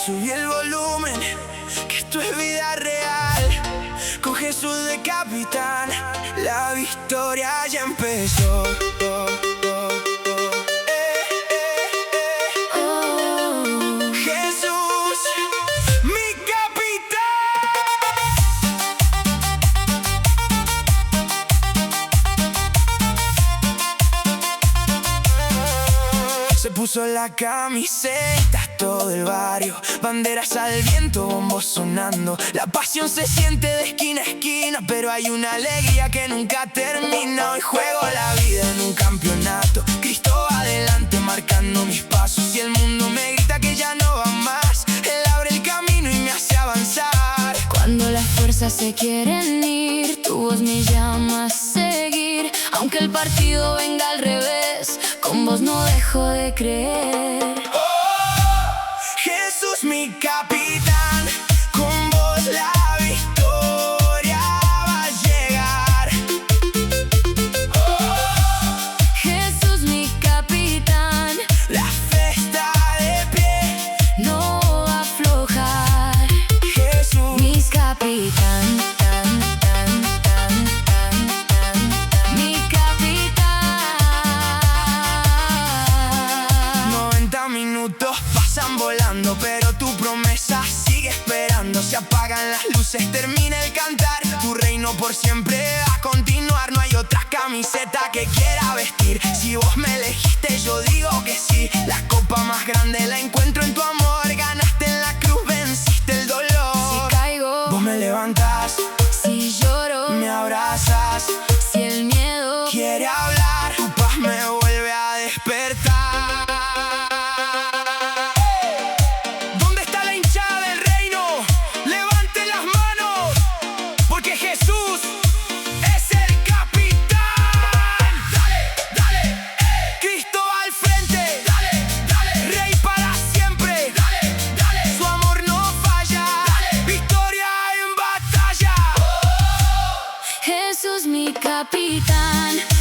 Subí el volumen, que esto es vida real. Con Jesús de capitán, la victoria ya empezó. Jesús, mi capitán. Se puso la camiseta, todo el barrio, banderas al viento, bombos sonando. La pasión se siente de esquina a esquina, pero hay una alegría que nunca termina. Hoy juego la vida en un campeonato, Cristo va adelante marcando mis pasos. Y el mundo me grita que ya no va más, Él abre el camino y me hace avanzar. Cuando las fuerzas se quieren ir, tu voz me llama a seguir. Aunque el partido venga al revés, con vos no dejo de creer. Jesús, mi capitán, con vos la victoria va a llegar. Jesús, mi capitán, La fe está de pie, no va a aflojar. Jesús, Mi capitán, mi capitán. 90 minutos pasan volando, pero tu promesa sigue esperando. Se apagan las luces, termina el cantar. Tu reino por siempre va a continuar. No hay otra camiseta que quiera vestir. Si vos me elegiste, yo digo que sí. La copa más grande la encuentro en tu amor. Ganaste en la cruz, venciste el dolor. Si caigo, Vos me levantás, si lloro, me abrazas. si el miedo Quiere hablar, tu paz me vuelve a despertar. ¿Dónde está la hinchada del reino? Levanten las manos, porque Jesús es el capitán. Dale, dale, Cristo al frente. Dale, dale, Rey para siempre. Dale, dale, su amor no falla. Dale, victoria en batalla. Jesús, mi capitán.